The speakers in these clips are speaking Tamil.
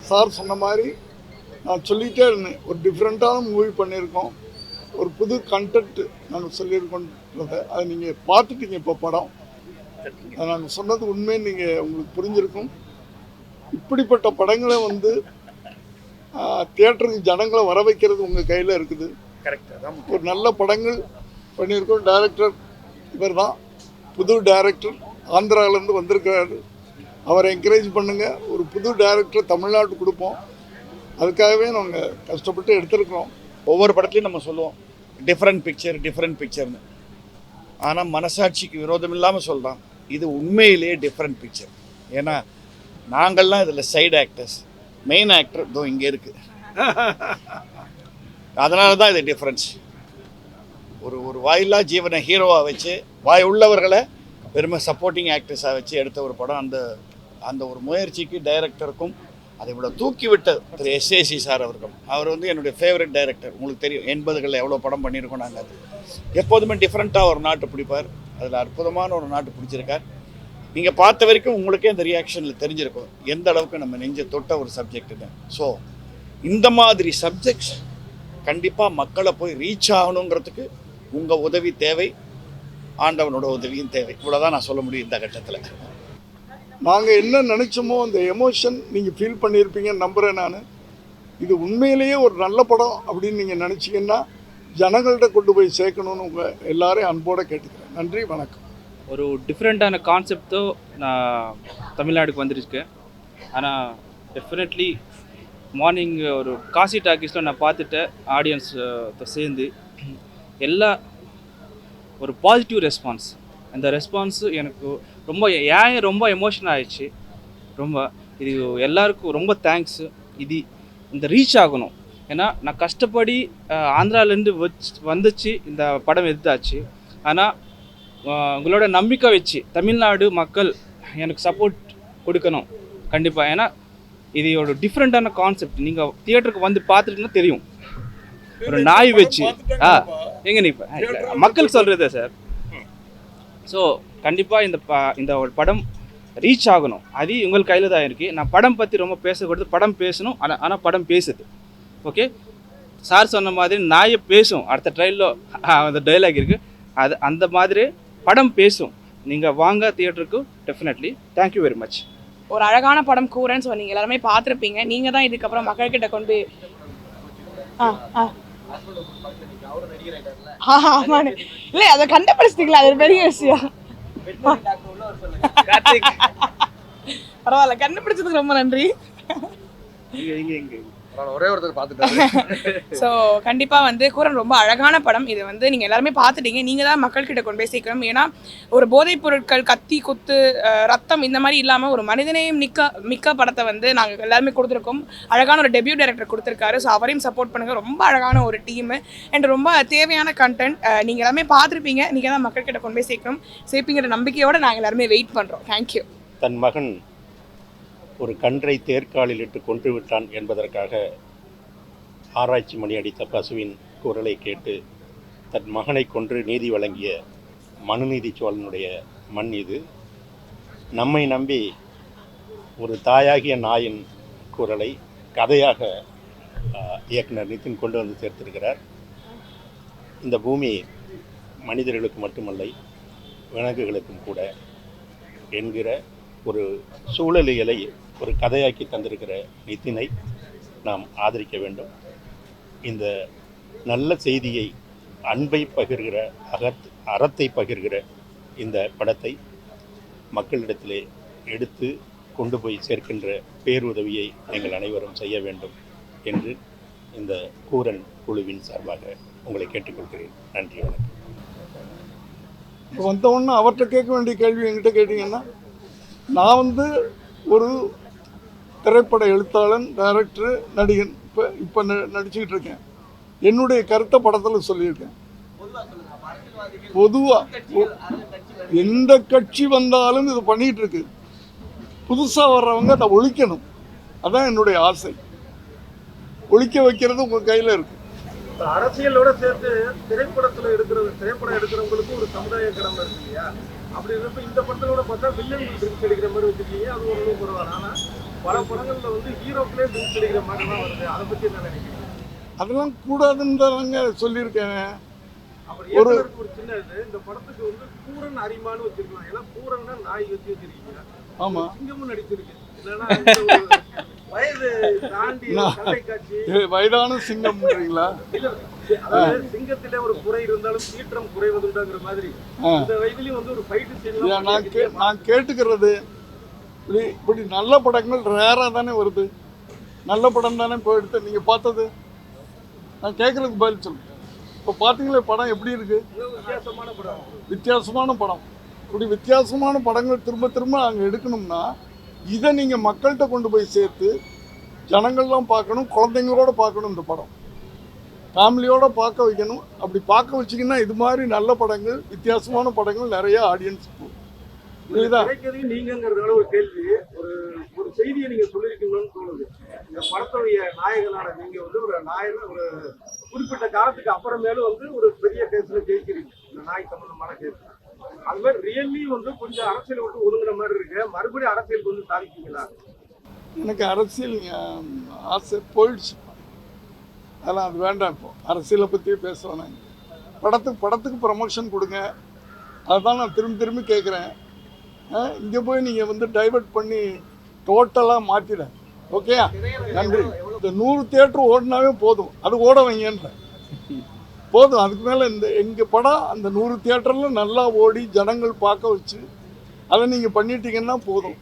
சார் சொன்ன மாதிரி நான் சொல்லிகிட்டே இருந்தேன், ஒரு டிஃப்ரெண்ட்டான மூவி பண்ணியிருக்கோம், ஒரு புது கண்டென்ட் நாங்கள் சொல்லியிருக்கோன்றதை அதை நீங்கள் பார்த்துட்டீங்க. இப்போ படம் அதை நாங்கள் சொன்னது உண்மைன்னு நீங்கள் உங்களுக்கு புரிஞ்சிருக்கும். இப்படிப்பட்ட படங்களை வந்து தியேட்டருக்கு ஜனங்களை வர வைக்கிறது உங்கள் கையில் இருக்குது. ஒரு நல்ல படங்கள் பண்ணியிருக்கோம். டைரக்டர் இவர் தான், புது டைரக்டர், ஆந்திராவிலேருந்து வந்திருக்கிறாரு. அவரை என்கரேஜ் பண்ணுங்கள். ஒரு புது டைரக்டர் தமிழ்நாட்டுக்கு கொடுப்போம். அதுக்காகவே நாங்கள் கஷ்டப்பட்டு எடுத்துருக்கிறோம். ஒவ்வொரு படத்துலையும் நம்ம சொல்லுவோம் டிஃப்ரெண்ட் பிக்சர்னு. ஆனால் மனசாட்சிக்கு விரோதம் இல்லாமல் சொல்கிறோம், இது உண்மையிலேயே டிஃப்ரெண்ட் பிக்சர். ஏன்னா நாங்கள்லாம் இதில் சைடு ஆக்டர்ஸ், மெயின் ஆக்டர் இதோ இங்கே இருக்குது. அதனால தான் இது டிஃப்ரென்ஸ். ஒரு வாயில்லா ஜீவனை ஹீரோவாக வச்சு வாய் உள்ளவர்களை வெறுமை சப்போர்ட்டிங் ஆக்டர்ஸாக வச்சு எடுத்த ஒரு படம். அந்த ஒரு முயற்சிக்கு டைரக்டருக்கும் அதை விட தூக்கிவிட்ட திரு எஸ்ஏசி சார் அவர்கள், அவர் வந்து என்னுடைய ஃபேவரட் டைரக்டர். உங்களுக்கு தெரியும் 80களில் எவ்வளோ படம் பண்ணியிருக்கோம் நாங்கள். அது எப்போதுமே டிஃப்ரெண்ட்டாக ஒரு நாட்டு பிடிப்பார். அதில் அற்புதமான ஒரு நாட்டு பிடிச்சிருக்கார். நீங்கள் பார்த்த வரைக்கும் உங்களுக்கே இந்த ரியாக்ஷனில் தெரிஞ்சிருக்கும் எந்த அளவுக்கு நம்ம நெஞ்ச தொட்ட ஒரு சப்ஜெக்ட்டுன்னு. ஸோ இந்த மாதிரி சப்ஜெக்ட்ஸ் கண்டிப்பாக மக்களை போய் ரீச் ஆகணுங்கிறதுக்கு உங்கள் உதவி தேவை, ஆண்டவனோட உதவியும் தேவை. இவ்வளோதான் நான் சொல்ல முடியும் இந்த கட்டத்தில். நாங்கள் என்ன நினச்சோமோ அந்த எமோஷன் நீங்கள் ஃபீல் பண்ணியிருப்பீங்கன்னு நம்புகிறேன் நான். இது உண்மையிலேயே ஒரு நல்ல படம் அப்படின்னு நீங்கள் நினச்சிங்கன்னா ஜனங்கள்கிட்ட கொண்டு போய் சேர்க்கணுன்னு உங்கள் எல்லாரையும் அன்போடு கேட்டுக்கிறேன். நன்றி, வணக்கம். ஒரு டிஃப்ரெண்ட்டான கான்செப்டோ நான் தமிழ்நாடுக்கு வந்துருக்கேன். ஆனால் டெஃபினெட்லி மார்னிங் ஒரு காசி டாக்கீஸில் நான் பார்த்துட்டேன். ஆடியன்ஸ் சேர்ந்து எல்லா ஒரு பாசிட்டிவ் ரெஸ்பான்ஸ். அந்த ரெஸ்பான்ஸு எனக்கு ரொம்ப எமோஷனல் ஆயிடுச்சு. இது எல்லாருக்கும் ரொம்ப தேங்க்ஸு. இந்த ரீச் ஆகணும். ஏன்னா நான் கஷ்டப்படி ஆந்திராவிலேருந்து வந்துச்சு இந்த படம் எடுத்தாச்சு. ஆனால் உங்களோட நம்பிக்கை வச்சு தமிழ்நாடு மக்கள் எனக்கு சப்போர்ட் கொடுக்கணும் கண்டிப்பாக. ஏன்னா இது ஒரு டிஃப்ரெண்ட்டான கான்செப்ட். நீங்கள் தியேட்டருக்கு வந்து பார்த்துட்டுன்னா தெரியும். ஒரு நாய் வச்சு எங்கே நீ மக்கள் சொல்கிறதே சார். ஸோ கண்டிப்பாக இந்த ஒரு படம் ரீச் ஆகணும். அது உங்கள் கையில் தான் இருக்குது. நான் படம் பற்றி ரொம்ப பேசக்கூடாது, படம் பேசணும். ஆனால் படம் பேசுது. ஓகே, சார் சொன்ன மாதிரி நாயை பேசும். அடுத்த ட்ரையலில் அந்த டைலாக் இருக்குது. அந்த மாதிரி படம் பேசும். நீங்கள் வாங்க தியேட்டருக்கு டெஃபினெட்லி. Thank you very much. ஒரு அழகான படம் கூறன்னு சொன்னீங்க, எல்லாருமே பார்த்துருப்பீங்க. நீங்கள் தான் இதுக்கப்புறம் மக்கள்கிட்ட கொண்டு ஆமாண்ணே. இல்லை, அதை கண்டுபிடிச்சிட்டீங்களா? அது ஒரு பெரிய விஷயம். பரவாயில்ல, கண்டுபிடிச்சதுக்கு ரொம்ப நன்றி. ஒரே ஒருத்தர் பார்த்துட்டாங்க. ஸோ கண்டிப்பாக வந்து கூரன் ரொம்ப அழகான படம். இது வந்து நீங்கள் எல்லாருமே பார்த்துட்டீங்க. நீங்கள் தான் மக்கள்கிட்ட கொண்டு போய் சேர்க்கணும். ஏன்னா ஒரு போதைப் பொருட்கள், கத்தி, குத்து, ரத்தம் இந்த மாதிரி இல்லாமல் ஒரு மனிதனையும் மிக்க படத்தை வந்து நாங்கள் எல்லாருமே கொடுத்துருக்கோம். அழகான ஒரு டெபியூ டைரக்டர் கொடுத்துருக்காரு. ஸோ அவரையும் சப்போர்ட் பண்ணுங்கள். ரொம்ப அழகான ஒரு டீமு அண்ட் ரொம்ப தேவையான கண்டென்ட். நீங்கள் எல்லாமே பார்த்துருப்பீங்க. நீங்கள் தான் மக்கள்கிட்ட கொண்டு போய் சேர்ப்பீங்கிற நம்பிக்கையோடு நாங்கள் எல்லாருமே வெயிட் பண்ணுறோம். தேங்க்யூ. தன் மகன் ஒரு கன்றை தேர்காலில் இட்டு கொன்று விட்டான் என்பதற்காக ஆராய்ச்சி மணி அடித்த பசுவின் குரலை கேட்டு தன் மகனை கொன்று நீதி வழங்கிய மனுநீதி சோழனுடைய மண் இது. நம்மை நம்பி ஒரு தாயாகிய நாயின் குரலை கதையாக இயக்குனர் நிதின் கொண்டு வந்து சேர்த்திருக்கிறார். இந்த பூமி மனிதர்களுக்கு மட்டுமல்ல, விலங்குகளுக்கும் கூட என்கிற ஒரு சூழலியலை ஒரு கதையாக்கி தந்திருக்கிற நிதினை நாம் ஆதரிக்க வேண்டும். இந்த நல்ல செய்தியை, அன்பை பகிர்கிற, அறத்தை பகிர்கிற இந்த படத்தை மக்களிடத்திலே எடுத்து கொண்டு போய் சேர்க்கின்ற பேருதவியை நீங்கள் அனைவரும் செய்ய வேண்டும் என்று இந்த கூரன் குழுவின் சார்பாக உங்களை கேட்டுக்கொள்கிறேன். நன்றி, வணக்கம். வந்தவொன்னே அவர்கிட்ட கேட்க வேண்டிய கேள்வி என்கிட்ட கேட்டிங்கன்னா, நான் வந்து ஒரு திரைப்பட எழுத்தாளன், டைரக்டர், நடிகன். இப்போ நடிச்சுக்கிட்டு இருக்கேன். என்னுடைய கருத்தை படத்தில் சொல்லியிருக்கேன். பொதுவாக எந்த கட்சி வந்தாலும் இது பண்ணிகிட்டு இருக்கு. புதுசாக வர்றவங்க அதை ஒழிக்கணும். அதான் என்னுடைய ஆசை. ஒழிக்க வைக்கிறது உங்கள் கையில் இருக்கு. அரசியலோட சேர்த்து திரைப்படம் எடுக்கிறவங்களுக்கு ஒரு சமுதாய கடமை இருக்கு இல்லையா? அப்படி இருக்கப்ப இந்த படத்தோட பார்த்தா வில்லன் எடுக்கிற மாதிரி வச்சுருக்கீங்க. அது ஒரு பரவாயில்ல. ஆனால் பல படங்கள்ல வந்து ஹீரோக்களே ட்ரிங்க்ஸ் அடிக்கிற மாதிரிலாம் வருது. அதை பத்தி என்ன நினைக்கிறீங்க? அதெல்லாம் கூடாதுன்னு தானங்க சொல்லியிருக்கேன். அப்புறம் இயக்குனருக்கு ஒரு சின்ன இது, இந்த படத்துக்கு வந்து பூரன் அரிமான்னு வச்சிருக்கலாம். ஏன்னா பூரன்னா நாய் வச்சிருக்கீங்க. ஆமாம், சிங்கமும் நடிச்சிருக்கு. என்னன்னா இந்த ஒரு வயது தாண்டி ஒரு சண்டை காட்சி. இது வயதான சிங்கம்ன்றீங்களா? இல்ல, அதாவது சிங்கத்திலே ஒரு குறை இருந்தாலும் சீற்றம் குறைவதுண்டாங்கிற மாதிரி இந்த வயதிலையும் வந்து ஒரு ஃபைட் சீன் நான் கேட்டுக்கிறது, இப்படி நல்ல படங்கள் ரேராக தானே வருது. நல்ல படம் தானே போயிடுத்து. நீங்கள் பார்த்தது நான் கேட்குறதுக்கு பதில் சொல்லுங்கள். இப்போ பார்த்தீங்களே படம் எப்படி இருக்குது? வித்தியாசமான படம். வித்தியாசமான படம். இப்படி வித்தியாசமான படங்கள் திரும்ப திரும்ப நாங்கள் எடுக்கணும்னா இதை நீங்கள் மக்கள்கிட்ட கொண்டு போய் சேர்த்து ஜனங்கள்லாம் பார்க்கணும், குழந்தைங்களோட பார்க்கணும். இந்த படம் ஃபேமிலியோடு பார்க்க வைக்கணும். அப்படி பார்க்க வச்சிங்கன்னா இது மாதிரி நல்ல படங்கள், வித்தியாசமான படங்கள் நிறைய ஆடியன்ஸ் போகும். புரியுதா? நீங்கிறதுனால ஒரு கேள்வி, ஒரு செய்தியை நீங்க சொல்லியிருக்கீங்கன்னு தோணுது. இந்த படத்துடைய நாயகனான நீங்க வந்து ஒரு நாயகன் ஒரு குறிப்பிட்ட காலத்துக்கு அப்புறமேலும் வந்து ஒரு பெரிய கேஸ்ல ஜெயிக்கிறீங்க, இந்த நாய் சம்பந்தமான கேஸ். அது மாதிரி ரியல்லி வந்து கொஞ்சம் அரசியல் விட்டு ஒதுங்குற மாதிரி இருக்கு. மறுபடியும் அரசியலுக்கு வந்து சாதிப்பீங்களா? எனக்கு அரசியல் ஆசை போயிடுச்சு. அதெல்லாம் அது வேண்டாம். இப்போ அரசியலை பற்றியே பேசுகிறோம். நாங்கள் படத்துக்கு ப்ரமோஷன் கொடுங்க, அதுதான் நான் திரும்பி கேட்குறேன். இங்கே போய் நீங்கள் வந்து டைவர்ட் பண்ணி டோட்டலாக மாற்றிட. ஓகேயா? நன்றி. இந்த 100 தியேட்டர் ஓடினாவே போதும், அது ஓட வைங்கன்ற போதும். அதுக்கு மேலே இந்த எங்கள் படம் அந்த 100 தியேட்டரில் நல்லா ஓடி ஜனங்கள் பார்க்க வச்சு அதை நீங்கள் பண்ணிட்டீங்கன்னா போதும்.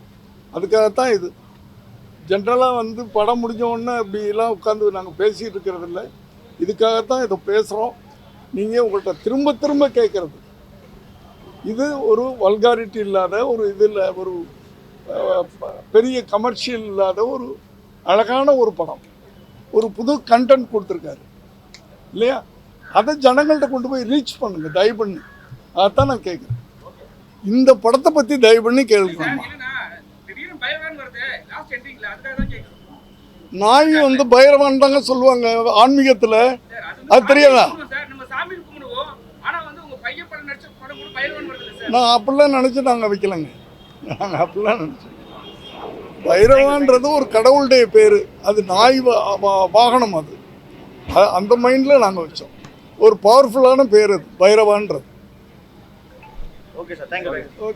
அதுக்காகத்தான் இது. ஜென்ரலாக வந்து படம் முடிஞ்ச உடனே இப்படிலாம் உட்காந்து நாங்கள் பேசிகிட்டு இருக்கிறதில்ல. இதுக்காகத்தான் இதை பேசுகிறோம். நீங்கள் உங்கள்கிட்ட திரும்ப கேட்குறது, இது ஒரு வல்காரிட்டி இல்லாத ஒரு இதில் ஒரு பெரிய கமர்ஷியல் இல்லாத ஒரு அழகான ஒரு படம், ஒரு புது கண்டென்ட் கொடுத்துருக்காரு இல்லையா? அதை ஜனங்கள்கிட்ட கொண்டு போய் ரீச் பண்ணுங்கள் தயவு பண்ணி. அதைத்தான் நான் கேட்குறேன். இந்த படத்தை பற்றி தயவு பண்ணி கேட்கணும். நாய் வந்து பைரவான் தாங்க சொல்லுவாங்க ஆன்மீகத்தில், அது தெரியாதா? நான் அப்படிலாம் நினச்சி நாங்கள் வைக்கலைங்க. நாங்கள் அப்படிலாம் நினச்சோம். பைரவான்றது ஒரு கடவுளுடைய பேர், அது நாய் வாகனம். அது அந்த மைண்டில் நாங்கள் வச்சோம். ஒரு பவர்ஃபுல்லான பேர் அது பைரவான்றது. Okay sir, thank you. ஓகே.